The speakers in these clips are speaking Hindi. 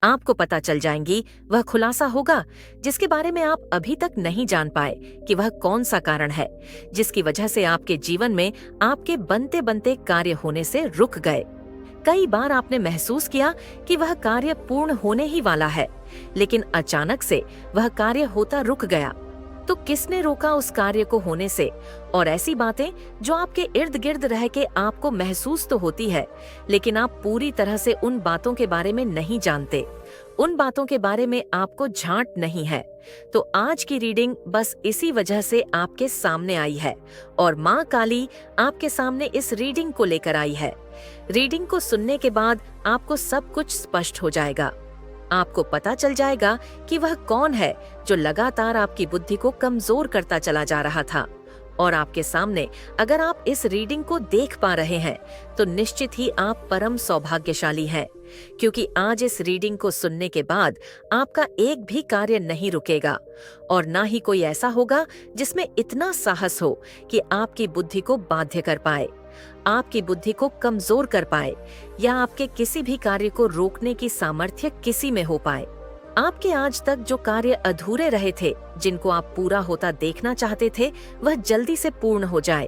आपको पता चल जाएंगी, वह खुलासा होगा जिसके बारे में आप अभी तक नहीं जान पाए कि वह कौन सा कारण है जिसकी वजह से आपके जीवन में आपके बनते बनते कार्य होने से रुक गए। कई बार आपने महसूस किया कि वह कार्य पूर्ण होने ही वाला है, लेकिन अचानक से वह कार्य होता रुक गया। तो किसने रोका उस कार्य को होने से? और ऐसी बातें जो आपके इर्द गिर्द रह के आपको महसूस तो होती है, लेकिन आप पूरी तरह से उन बातों के बारे में नहीं जानते, उन बातों के बारे में आपको झांट नहीं है। तो आज की रीडिंग बस इसी वजह से आपके सामने आई है और माँ काली आपके सामने इस रीडिंग को लेकर आई है। रीडिंग को सुनने के बाद आपको सब कुछ स्पष्ट हो जाएगा। आपको पता चल जाएगा कि वह कौन है जो लगातार आपकी बुद्धि को कमजोर करता चला जा रहा था। और आपके सामने अगर आप इस रीडिंग को देख पा रहे हैं तो निश्चित ही आप परम सौभाग्यशाली हैं, क्योंकि आज इस रीडिंग को सुनने के बाद आपका एक भी कार्य नहीं रुकेगा और ना ही कोई ऐसा होगा जिसमें इतना साहस हो कि आपकी बुद्धि को बाध्य कर पाए, आपकी बुद्धि को कमजोर कर पाए या आपके किसी भी कार्य को रोकने की सामर्थ्य किसी में हो पाए। आपके आज तक जो कार्य अधूरे रहे थे, जिनको आप पूरा होता देखना चाहते थे, वह जल्दी से पूर्ण हो जाए।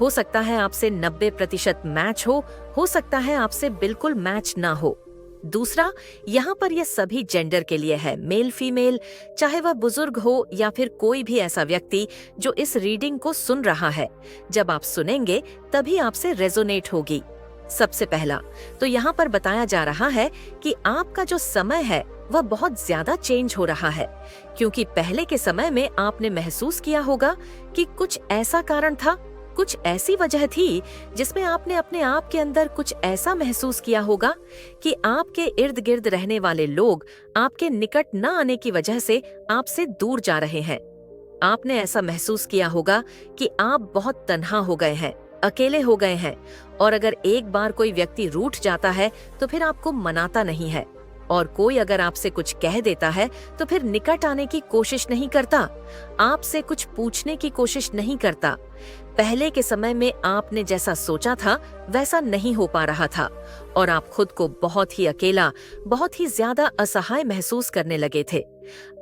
हो सकता है आपसे 90% मैच हो सकता है आपसे बिल्कुल मैच ना हो। दूसरा, यहाँ पर यह सभी जेंडर के लिए है, मेल फीमेल, चाहे वह बुजुर्ग हो या फिर कोई भी ऐसा व्यक्ति जो इस रीडिंग को सुन रहा है। जब आप सुनेंगे तभी आपसे रेजोनेट होगी। सबसे पहला तो यहाँ पर बताया जा रहा है कि आपका जो समय है वह बहुत ज्यादा चेंज हो रहा है, क्योंकि पहले के समय में आपने महसूस किया होगा कि कुछ ऐसा कारण था, कुछ ऐसी वजह थी जिसमें आपने अपने आप के अंदर कुछ ऐसा महसूस किया होगा कि आपके इर्द गिर्द रहने वाले लोग आपके निकट न आने की वजह से आपसे दूर जा रहे हैं। आपने ऐसा महसूस किया होगा कि आप बहुत तन्हा हो गए हैं, अकेले हो गए हैं, और अगर एक बार कोई व्यक्ति रूठ जाता है तो फिर आपको मनाता नहीं है, और कोई अगर आपसे कुछ कह देता है तो फिर निकट आने की कोशिश नहीं करता, आपसे कुछ पूछने की कोशिश नहीं करता। पहले के समय में आपने जैसा सोचा था वैसा नहीं हो पा रहा था और आप खुद को बहुत ही अकेला, बहुत ही ज्यादा असहाय महसूस करने लगे थे।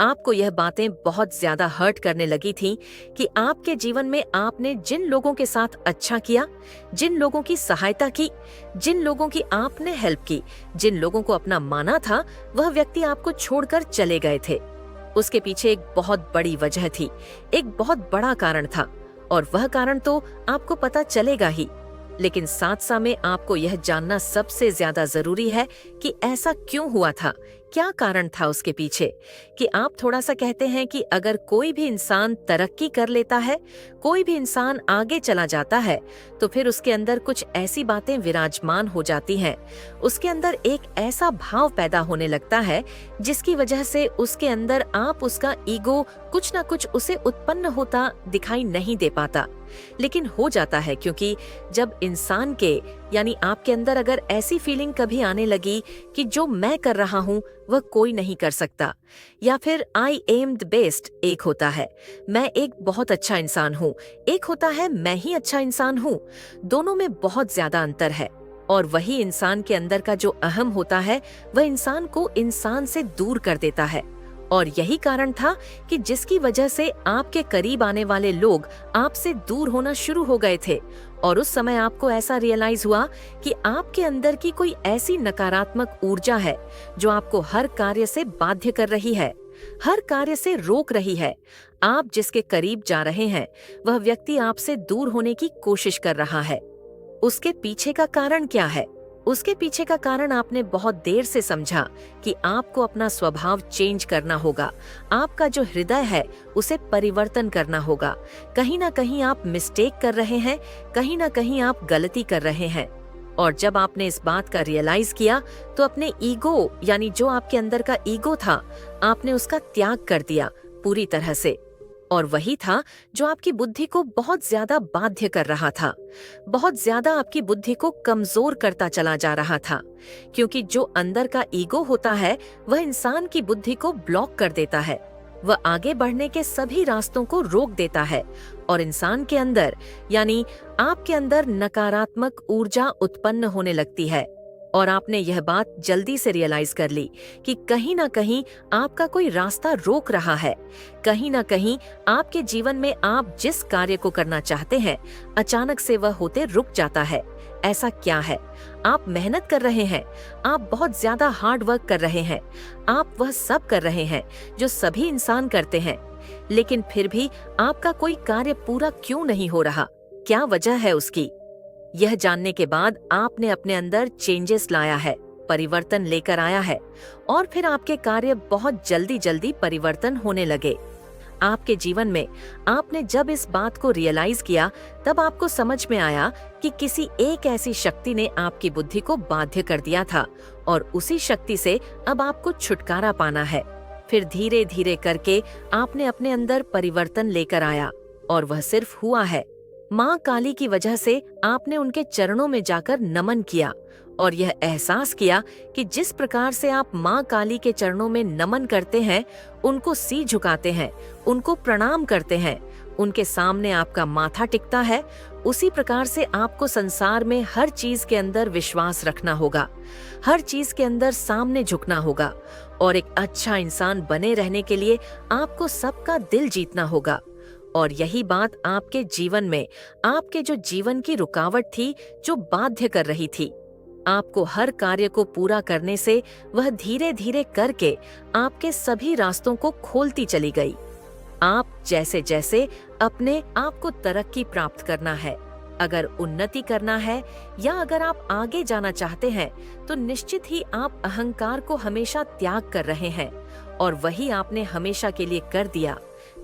आपको यह बातें बहुत ज्यादा हर्ट करने लगी थीं कि आपके जीवन में आपने जिन लोगों के साथ अच्छा किया, जिन लोगों की सहायता की, जिन लोगों की आपने हेल्प की, जिन लोगों को अपना माना था, वह व्यक्ति आपको छोड़कर चले गए थे। उसके पीछे एक बहुत बड़ी वजह थी, एक बहुत बड़ा कारण था, और वह कारण तो आपको पता चलेगा ही, लेकिन साथ साथ में आपको यह जानना सबसे ज्यादा जरूरी है कि ऐसा क्यों हुआ था, क्या कारण था उसके पीछे। कि आप थोड़ा सा कहते हैं कि अगर कोई भी इंसान तरक्की कर लेता है, कोई भी इंसान आगे चला जाता है, तो फिर उसके अंदर कुछ ऐसी बातें विराजमान हो जाती हैं, उसके अंदर एक ऐसा भाव पैदा होने लगता है जिसकी वजह से उसके अंदर आप उसका ईगो कुछ ना कुछ उसे उत्पन्न होता दिखाई नहीं दे पाता, लेकिन हो जाता है। क्योंकि जब इंसान के यानी आपके अंदर अगर ऐसी फीलिंग कभी आने लगी कि जो मैं कर रहा हूँ वह कोई नहीं कर सकता, या फिर आई एम द बेस्ट, एक होता है मैं एक बहुत अच्छा इंसान हूँ, एक होता है मैं ही अच्छा इंसान हूँ, दोनों में बहुत ज्यादा अंतर है। और वही इंसान के अंदर का जो अहम होता है वह इंसान को इंसान से दूर कर देता है। और यही कारण था कि जिसकी वजह से आपके करीब आने वाले लोग आपसे दूर होना शुरू हो गए थे, और उस समय आपको ऐसा रियलाइज हुआ कि आपके अंदर की कोई ऐसी नकारात्मक ऊर्जा है जो आपको हर कार्य से बाध्य कर रही है, हर कार्य से रोक रही है। आप जिसके करीब जा रहे हैं वह व्यक्ति आपसे दूर होने की कोशिश कर रहा है। उसके पीछे का कारण क्या है? उसके पीछे का कारण आपने बहुत देर से समझा कि आपको अपना स्वभाव चेंज करना होगा, आपका जो हृदय है उसे परिवर्तन करना होगा। कहीं ना कहीं आप मिस्टेक कर रहे हैं, कहीं ना कहीं आप गलती कर रहे हैं। और जब आपने इस बात का रियलाइज किया तो अपने ईगो यानी जो आपके अंदर का ईगो था, आपने उसका त्याग कर दिया पूरी तरह से। और वही था जो आपकी बुद्धि को बहुत ज्यादा बाध्य कर रहा था, बहुत ज्यादा आपकी बुद्धि को कमजोर करता चला जा रहा था। क्योंकि जो अंदर का ईगो होता है वह इंसान की बुद्धि को ब्लॉक कर देता है, वह आगे बढ़ने के सभी रास्तों को रोक देता है, और इंसान के अंदर यानी आपके अंदर नकारात्मक ऊर्जा उत्पन्न होने लगती है। और आपने यह बात जल्दी से रियलाइज कर ली कि कहीं ना कहीं आपका कोई रास्ता रोक रहा है। कहीं ना कहीं आपके जीवन में आप जिस कार्य को करना चाहते हैं, अचानक से वह होते रुक जाता है। ऐसा क्या है? आप मेहनत कर रहे हैं, आप बहुत ज्यादा हार्ड वर्क कर रहे हैं, आप वह सब कर रहे हैं जो सभी इंसान करते हैं, लेकिन फिर भी आपका कोई कार्य पूरा क्यों नहीं हो रहा? क्या वजह है उसकी? यह जानने के बाद आपने अपने अंदर चेंजेस लाया है, परिवर्तन लेकर आया है, और फिर आपके कार्य बहुत जल्दी जल्दी परिवर्तन होने लगे। आपके जीवन में आपने जब इस बात को रियलाइज किया, तब आपको समझ में आया कि किसी एक ऐसी शक्ति ने आपकी बुद्धि को बाध्य कर दिया था, और उसी शक्ति से अब आपको छुटकारा पाना है। फिर धीरे धीरे करके आपने अपने अंदर परिवर्तन लेकर आया, और वह सिर्फ हुआ है। माँ काली की वजह से आपने उनके चरणों में जाकर नमन किया, और यह एहसास किया कि जिस प्रकार से आप माँ काली के चरणों में नमन करते हैं, उनको सिर झुकाते हैं, उनको प्रणाम करते हैं, उनके सामने आपका माथा टिकता है, उसी प्रकार से आपको संसार में हर चीज के अंदर विश्वास रखना होगा, हर चीज के अंदर सामने झुकना होगा, और एक अच्छा इंसान बने रहने के लिए आपको सबका दिल जीतना होगा। और यही बात आपके जीवन में, आपके जो जीवन की रुकावट थी, जो बाध्य कर रही थी, आपको हर कार्य को पूरा करने से, वह धीरे धीरे करके आपके सभी रास्तों को खोलती चली गई। आप जैसे जैसे अपने आप को तरक्की प्राप्त करना है, अगर उन्नति करना है, या अगर आप आगे जाना चाहते हैं, तो निश्चित ही आप अहंकार को हमेशा त्याग कर रहे हैं, और वही आपने हमेशा के लिए कर दिया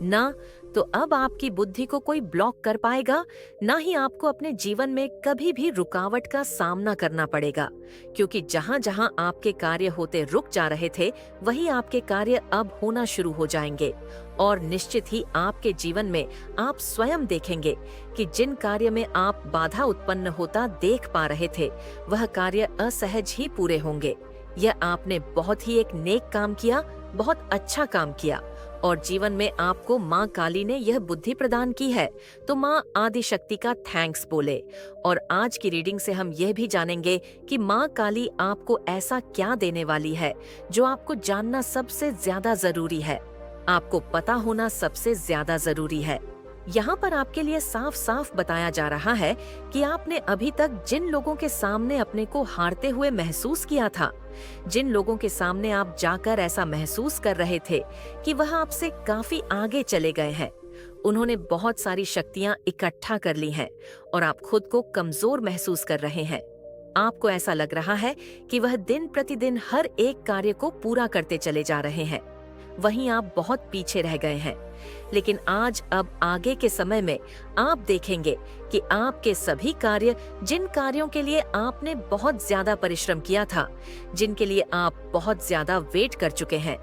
ना। तो अब आपकी बुद्धि को कोई ब्लॉक कर पाएगा, ना ही आपको अपने जीवन में कभी भी रुकावट का सामना करना पड़ेगा, क्योंकि जहां जहां आपके कार्य होते रुक जा रहे थे, वही आपके कार्य अब होना शुरू हो जाएंगे। और निश्चित ही आपके जीवन में आप स्वयं देखेंगे कि जिन कार्य में आप बाधा उत्पन्न होता देख पा रहे थे, वह कार्य असहज ही पूरे होंगे। यह आपने बहुत ही एक नेक काम किया, बहुत अच्छा काम किया, और जीवन में आपको माँ काली ने यह बुद्धि प्रदान की है, तो माँ आदि शक्ति का थैंक्स बोले। और आज की रीडिंग से हम यह भी जानेंगे कि माँ काली आपको ऐसा क्या देने वाली है जो आपको जानना सबसे ज्यादा जरूरी है, आपको पता होना सबसे ज्यादा जरूरी है। यहाँ पर आपके लिए साफ साफ बताया जा रहा है कि आपने अभी तक जिन लोगों के सामने अपने को हारते हुए महसूस किया था, जिन लोगों के सामने आप जाकर ऐसा महसूस कर रहे थे कि वह आपसे काफी आगे चले गए हैं, उन्होंने बहुत सारी शक्तियां इकट्ठा कर ली हैं, और आप खुद को कमजोर महसूस कर रहे हैं। आपको ऐसा लग रहा है कि वह दिन प्रतिदिन हर एक कार्य को पूरा करते चले जा रहे हैं, वहीं आप बहुत पीछे रह गए हैं। लेकिन आज अब आगे के समय में आप देखेंगे कि आपके सभी कार्य, जिन कार्यों के लिए आपने बहुत ज्यादा परिश्रम किया था, जिनके लिए आप बहुत ज्यादा वेट कर चुके हैं,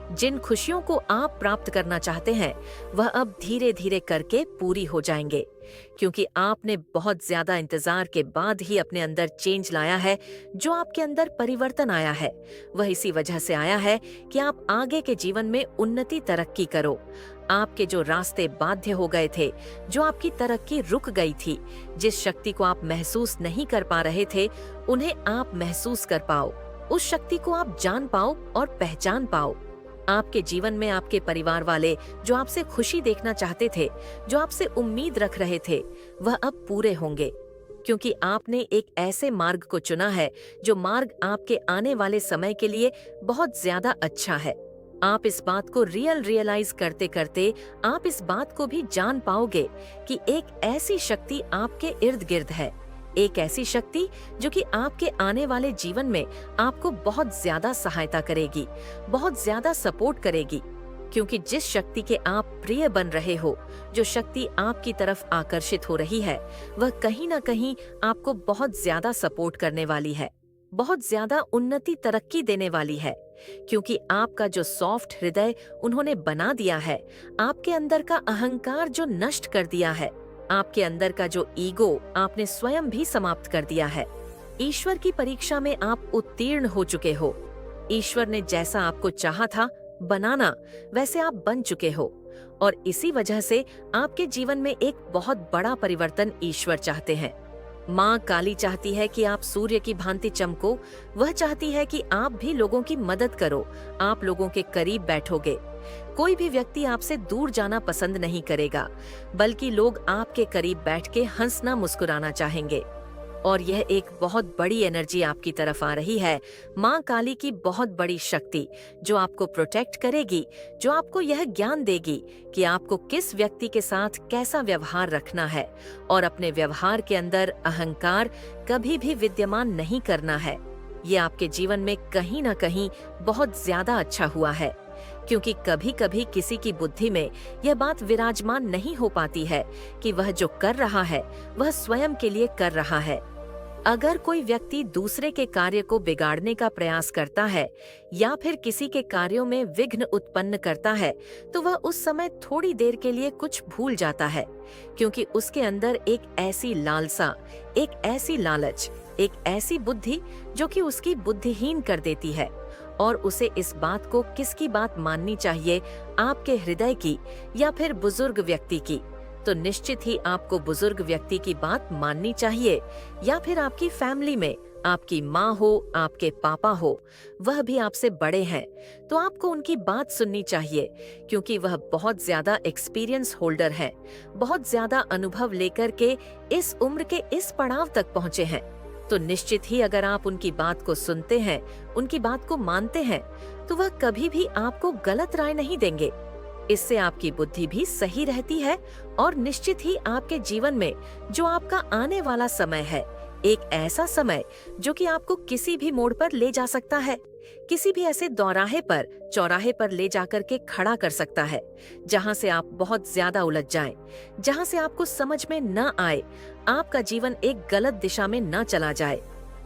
जिन खुशियों को आप प्राप्त करना चाहते हैं, वह अब धीरे धीरे करके पूरी हो जाएंगे, क्योंकि आपने बहुत ज्यादा इंतजार के बाद ही अपने अंदर चेंज लाया है। जो आपके अंदर परिवर्तन आया है, वह इसी वजह से आया है कि आप आगे के जीवन में उन्नति तरक्की करो। आपके जो रास्ते बाध्य हो गए थे, जो आपकी तरक्की रुक गई थी, जिस शक्ति को आप महसूस नहीं कर पा रहे थे, उन्हें आप महसूस कर पाओ, उस शक्ति को आप जान पाओ और पहचान पाओ। आपके जीवन में आपके परिवार वाले जो आपसे खुशी देखना चाहते थे, जो आपसे उम्मीद रख रहे थे, वह अब पूरे होंगे, क्योंकि आपने एक ऐसे मार्ग को चुना है जो मार्ग आपके आने वाले समय के लिए बहुत ज्यादा अच्छा है। आप इस बात को रियलाइज करते करते आप इस बात को भी जान पाओगे कि एक ऐसी शक्ति आपके इर्द गिर्द है, एक ऐसी शक्ति जो कि आपके आने वाले जीवन में आपको बहुत ज्यादा सहायता करेगी, बहुत ज्यादा सपोर्ट करेगी, क्योंकि जिस शक्ति के आप प्रिय बन रहे हो, जो शक्ति आपकी तरफ आकर्षित हो रही है, वह कहीं ना कहीं आपको बहुत ज्यादा सपोर्ट करने वाली है, बहुत ज्यादा उन्नति तरक्की देने वाली है, क्योंकि आपका जो सॉफ्ट हृदय उन्होंने बना दिया है, आपके अंदर का अहंकार जो नष्ट कर दिया है, आपके अंदर का जो ईगो आपने स्वयं भी समाप्त कर दिया है। ईश्वर की परीक्षा में आप उत्तीर्ण हो चुके हो। ईश्वर ने जैसा आपको चाहा था बनाना, वैसे आप बन चुके हो, और इसी वजह से आपके जीवन में एक बहुत बड़ा परिवर्तन ईश्वर चाहते हैं। माँ काली चाहती है कि आप सूर्य की भांति चमको। वह चाहती है कि आप भी लोगों की मदद करो, आप लोगों के करीब बैठोगे। कोई भी व्यक्ति आपसे दूर जाना पसंद नहीं करेगा, बल्कि लोग आपके करीब बैठ के हंसना मुस्कुराना चाहेंगे। और यह एक बहुत बड़ी एनर्जी आपकी तरफ आ रही है, माँ काली की बहुत बड़ी शक्ति, जो आपको प्रोटेक्ट करेगी, जो आपको यह ज्ञान देगी कि आपको किस व्यक्ति के साथ कैसा व्यवहार रखना है और अपने व्यवहार के अंदर अहंकार कभी भी विद्यमान नहीं करना है। ये आपके जीवन में कहीं ना कहीं बहुत ज्यादा अच्छा हुआ है, क्योंकि कभी कभी किसी की बुद्धि में यह बात विराजमान नहीं हो पाती है कि वह जो कर रहा है वह स्वयं के लिए कर रहा है। अगर कोई व्यक्ति दूसरे के कार्य को बिगाड़ने का प्रयास करता है या फिर किसी के कार्यों में विघ्न उत्पन्न करता है, तो वह उस समय थोड़ी देर के लिए कुछ भूल जाता है, क्योंकि उसके अंदर एक ऐसी लालसा, एक ऐसी लालच, एक ऐसी बुद्धि जो कि उसकी बुद्धिहीन कर देती है, और उसे इस बात को किसकी बात माननी चाहिए, आपके हृदय की या फिर बुजुर्ग व्यक्ति की। तो निश्चित ही आपको बुजुर्ग व्यक्ति की बात माननी चाहिए, या फिर आपकी फैमिली में आपकी माँ हो, आपके पापा हो, वह भी आपसे बड़े हैं, तो आपको उनकी बात सुननी चाहिए, क्योंकि वह बहुत ज्यादा एक्सपीरियंस होल्डर हैं, बहुत ज्यादा अनुभव लेकर के इस उम्र के इस पड़ाव तक पहुँचे हैं। तो निश्चित ही अगर आप उनकी बात को सुनते हैं, उनकी बात को मानते हैं, तो वह कभी भी आपको गलत राय नहीं देंगे। इससे आपकी बुद्धि भी सही रहती है, और निश्चित ही आपके जीवन में जो आपका आने वाला समय है, एक ऐसा समय जो कि आपको किसी भी मोड़ पर ले जा सकता है, किसी भी ऐसे चौराहे पर ले जाकर के खड़ा कर सकता है, जहां से आप बहुत ज्यादा उलझ जाएं, जहां से आपको समझ में न आए, आपका जीवन एक गलत दिशा में न चला जाए।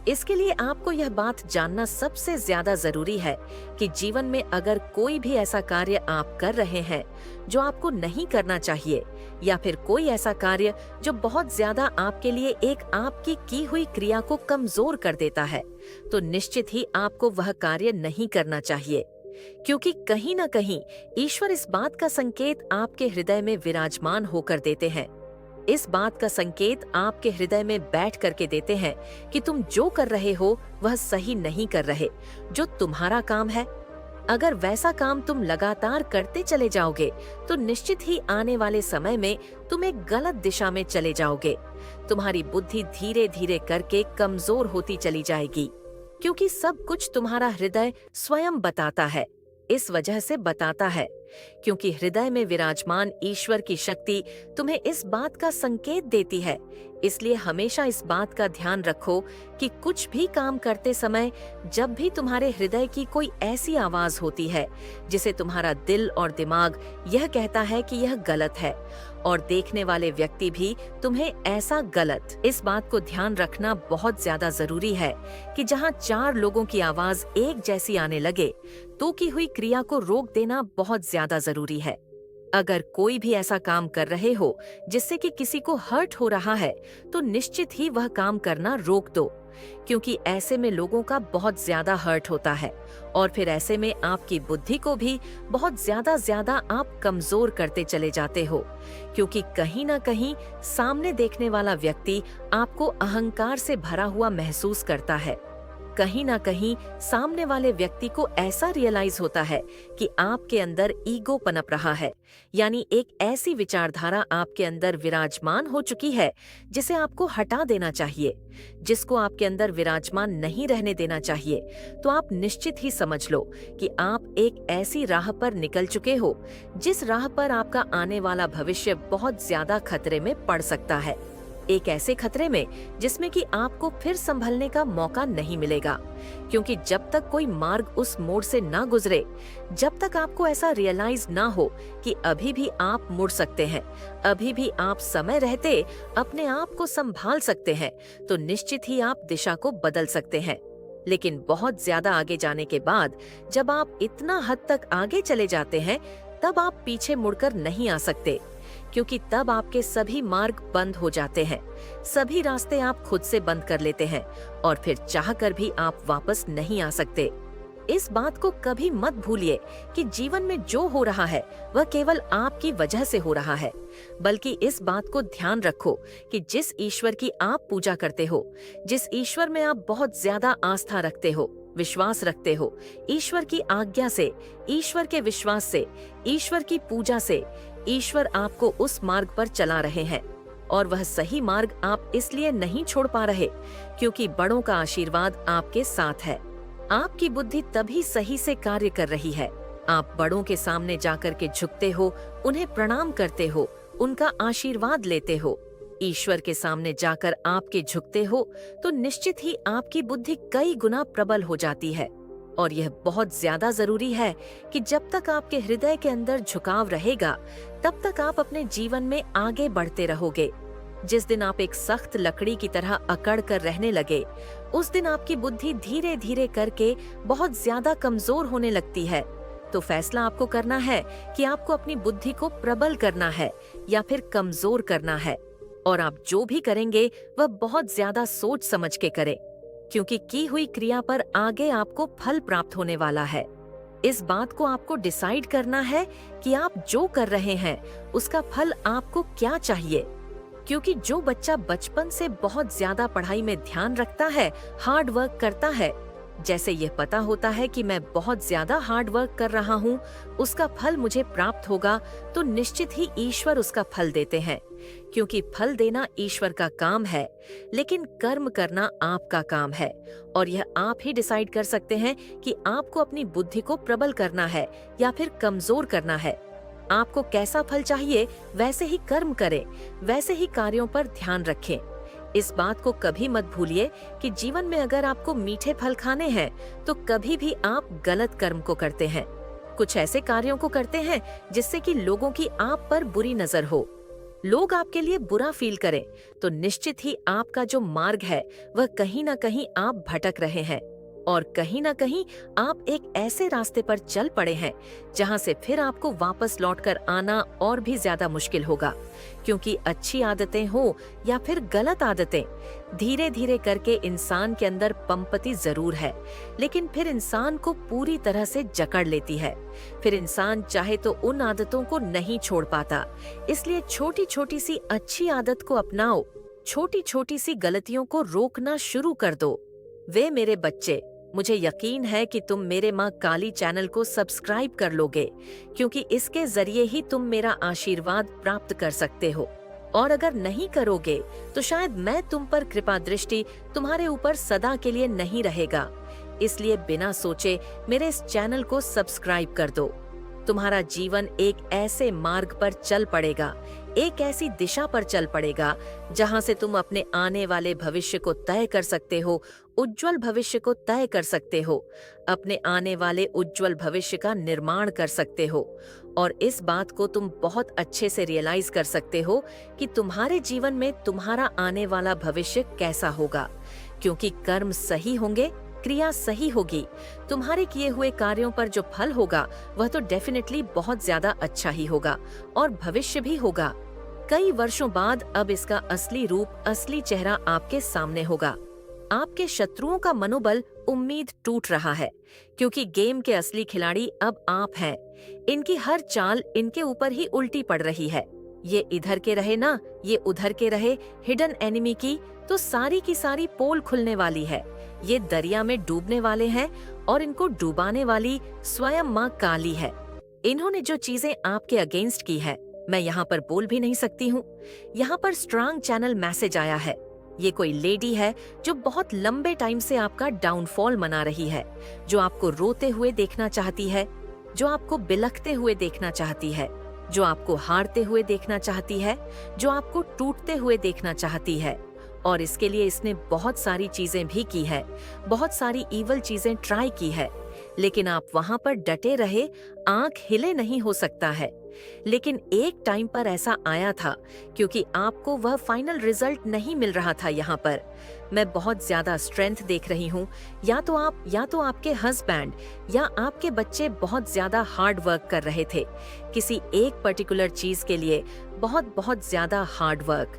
इसके लिए आपको यह बात जानना सबसे ज्यादा जरूरी है कि जीवन में अगर कोई भी ऐसा कार्य आप कर रहे हैं जो आपको नहीं करना चाहिए, या फिर कोई ऐसा कार्य जो बहुत ज्यादा आपके लिए एक आपकी की हुई क्रिया को कमजोर कर देता है, तो निश्चित ही आपको वह कार्य नहीं करना चाहिए, क्योंकि कहीं ना कहीं ईश्वर इस बात का संकेत आपके हृदय में विराजमान होकर देते हैं। इस बात का संकेत आपके हृदय में बैठ करके देते हैं कि तुम जो कर रहे हो वह सही नहीं कर रहे। जो तुम्हारा काम है, अगर वैसा काम तुम लगातार करते चले जाओगे, तो निश्चित ही आने वाले समय में तुम एक गलत दिशा में चले जाओगे। तुम्हारी बुद्धि धीरे धीरे करके कमजोर होती चली जाएगी, क्योंकि सब कुछ तुम्हारा हृदय स्वयं बताता है। इस वजह से बताता है क्योंकि हृदय में विराजमान ईश्वर की शक्ति तुम्हें इस बात का संकेत देती है। इसलिए हमेशा इस बात का ध्यान रखो कि कुछ भी काम करते समय जब भी तुम्हारे हृदय की कोई ऐसी आवाज होती है जिसे तुम्हारा दिल और दिमाग यह कहता है कि यह गलत है, और देखने वाले व्यक्ति भी तुम्हें ऐसा गलत, इस बात को ध्यान रखना बहुत ज्यादा जरूरी है कि जहाँ 4 लोगों की आवाज एक जैसी आने लगे, तो की हुई क्रिया को रोक देना बहुत ज्यादा जरूरी है। अगर कोई भी ऐसा काम कर रहे हो जिससे कि किसी को हर्ट हो रहा है, तो निश्चित ही वह काम करना रोक दो, क्योंकि ऐसे में लोगों का बहुत ज्यादा हर्ट होता है, और फिर ऐसे में आपकी बुद्धि को भी बहुत ज्यादा आप कमजोर करते चले जाते हो, क्योंकि कहीं ना कहीं सामने देखने वाला व्यक्ति आपको अहंकार से भरा हुआ महसूस करता है। कहीं ना कहीं सामने वाले व्यक्ति को ऐसा रियलाइज होता है कि आपके अंदर ईगो पनप रहा है, यानी एक ऐसी विचारधारा आपके अंदर विराजमान हो चुकी है जिसे आपको हटा देना चाहिए, जिसको आपके अंदर विराजमान नहीं रहने देना चाहिए। तो आप निश्चित ही समझ लो कि आप एक ऐसी राह पर निकल चुके हो जिस राह पर आपका आने वाला भविष्य बहुत ज्यादा खतरे में पड़ सकता है। एक ऐसे खतरे में जिसमें कि आपको फिर संभलने का मौका नहीं मिलेगा, क्योंकि जब तक कोई मार्ग उस मोड़ से ना गुजरे, जब तक आपको ऐसा रियलाइज ना हो कि अभी भी आप मुड़ सकते हैं, अभी भी आप समय रहते अपने आप को संभाल सकते हैं, तो निश्चित ही आप दिशा को बदल सकते हैं। लेकिन बहुत ज्यादा आगे जाने के बाद जब आप इतना हद तक आगे चले जाते हैं, तब आप पीछे मुड़कर नहीं आ सकते, क्योंकि तब आपके सभी मार्ग बंद हो जाते हैं, सभी रास्ते आप खुद से बंद कर लेते हैं, और फिर चाहकर भी आप वापस नहीं आ सकते। इस बात को कभी मत भूलिए कि जीवन में जो हो रहा है वह केवल आपकी वजह से हो रहा है, बल्कि इस बात को ध्यान रखो कि जिस ईश्वर की आप पूजा करते हो, जिस ईश्वर में आप बहुत ज्यादा आस्था रखते हो, विश्वास रखते हो, ईश्वर की आज्ञा से, ईश्वर के विश्वास से, ईश्वर की पूजा से, ईश्वर आपको उस मार्ग पर चला रहे हैं। और वह सही मार्ग आप इसलिए नहीं छोड़ पा रहे क्योंकि बड़ों का आशीर्वाद आपके साथ है। आपकी बुद्धि तभी सही से कार्य कर रही है। आप बड़ों के सामने जाकर के झुकते हो, उन्हें प्रणाम करते हो, उनका आशीर्वाद लेते हो। ईश्वर के सामने जाकर आपके झुकते हो तो निश्चित ही आपकी बुद्धि कई गुना प्रबल हो जाती है। और यह बहुत ज्यादा जरूरी है कि जब तक आपके हृदय के अंदर झुकाव रहेगा, तब तक आप अपने जीवन में आगे बढ़ते रहोगे। जिस दिन आप एक सख्त लकड़ी की तरह अकड़ कर रहने लगे, उस दिन आपकी बुद्धि धीरे धीरे करके बहुत ज्यादा कमजोर होने लगती है। तो फैसला आपको करना है कि आपको अपनी बुद्धि को प्रबल करना है या फिर कमजोर करना है। और आप जो भी करेंगे वह बहुत ज्यादा सोच समझ के करें, क्योंकि की हुई क्रिया पर आगे आपको फल प्राप्त होने वाला है। इस बात को आपको डिसाइड करना है कि आप जो कर रहे हैं उसका फल आपको क्या चाहिए। क्योंकि जो बच्चा बचपन से बहुत ज्यादा पढ़ाई में ध्यान रखता है, हार्ड वर्क करता है, जैसे यह पता होता है कि मैं बहुत ज्यादा हार्ड वर्क कर रहा हूँ, उसका फल मुझे प्राप्त होगा, तो निश्चित ही ईश्वर उसका फल देते हैं। क्योंकि फल देना ईश्वर का काम है, लेकिन कर्म करना आपका काम है। और यह आप ही डिसाइड कर सकते हैं कि आपको अपनी बुद्धि को प्रबल करना है या फिर कमजोर करना है। आपको कैसा फल चाहिए वैसे ही कर्म करें, वैसे ही कार्यों पर ध्यान रखें। इस बात को कभी मत भूलिए कि जीवन में अगर आपको मीठे फल खाने हैं तो कभी भी आप गलत कर्म को करते हैं, कुछ ऐसे कार्यों को करते हैं जिससे कि लोगों की आप पर बुरी नजर हो, लोग आपके लिए बुरा फील करें, तो निश्चित ही आपका जो मार्ग है वह कहीं ना कहीं आप भटक रहे हैं और कहीं ना कहीं आप एक ऐसे रास्ते पर चल पड़े हैं जहां से फिर आपको वापस लौटकर आना और भी ज्यादा मुश्किल होगा। क्योंकि अच्छी आदतें हो या फिर गलत आदतें, धीरे धीरे करके इंसान के अंदर पंपति जरूर है, लेकिन फिर इंसान को पूरी तरह से जकड़ लेती है। फिर इंसान चाहे तो उन आदतों को नहीं छोड़ पाता। इसलिए छोटी छोटी सी अच्छी आदत को अपनाओ, छोटी छोटी सी गलतियों को रोकना शुरू कर दो। वे मेरे बच्चे, मुझे यकीन है कि तुम मेरे माँ काली चैनल को सब्सक्राइब कर लोगे, क्योंकि इसके जरिए ही तुम मेरा आशीर्वाद प्राप्त कर सकते हो। और अगर नहीं करोगे तो शायद मैं तुम पर कृपा दृष्टि तुम्हारे ऊपर सदा के लिए नहीं रहेगा। इसलिए बिना सोचे मेरे इस चैनल को सब्सक्राइब कर दो। तुम्हारा जीवन एक ऐसे मार्ग पर चल पड़ेगा, एक ऐसी दिशा पर चल पड़ेगा जहां से तुम अपने आने वाले भविष्य को तय कर सकते हो, उज्जवल भविष्य को तय कर सकते हो, अपने आने वाले उज्जवल भविष्य का निर्माण कर सकते हो। और इस बात को तुम बहुत अच्छे से रियलाइज कर सकते हो कि तुम्हारे जीवन में तुम्हारा आने वाला भविष्य कैसा होगा। क्योंकि कर्म सही होंगे, क्रिया सही होगी, तुम्हारे किए हुए कार्यों पर जो फल होगा वह तो डेफिनेटली बहुत ज्यादा अच्छा ही होगा और भविष्य भी होगा। कई वर्षों बाद अब इसका असली रूप, असली चेहरा आपके सामने होगा। आपके शत्रुओं का मनोबल उम्मीद टूट रहा है, क्योंकि गेम के असली खिलाड़ी अब आप हैं। इनकी हर चाल इनके ऊपर ही उल्टी पड़ रही है। ये इधर के रहे ना, ये उधर के रहे, हिडन एनिमी की तो सारी की सारी पोल खुलने वाली है। ये दरिया में डूबने वाले हैं और इनको डुबाने वाली स्वयं माँ काली है। इन्होंने जो चीजें आपके अगेंस्ट की है, मैं यहाँ पर बोल भी नहीं सकती हूँ। यहाँ पर स्ट्रांग चैनल मैसेज आया है। ये कोई लेडी है जो बहुत लंबे टाइम से आपका डाउनफॉल मना रही है, जो आपको रोते हुए देखना चाहती है, जो आपको बिलखते हुए देखना चाहती है, जो आपको हारते हुए देखना चाहती है, जो आपको टूटते हुए देखना चाहती है। और इसके लिए इसने बहुत सारी चीजें भी की है, बहुत सारी ईवल चीजें ट्राई की है, लेकिन आप वहां पर डटे रहे, आंख हिले नहीं हो सकता है। लेकिन एक टाइम पर ऐसा आया था, क्योंकि आपको वह फाइनल रिजल्ट नहीं मिल रहा था। यहाँ पर मैं बहुत ज्यादा स्ट्रेंथ देख रही हूँ। या तो आपके हस्बैंड या आपके बच्चे बहुत ज्यादा हार्ड वर्क कर रहे थे किसी एक पर्टिकुलर चीज के लिए, बहुत बहुत ज्यादा हार्ड वर्क।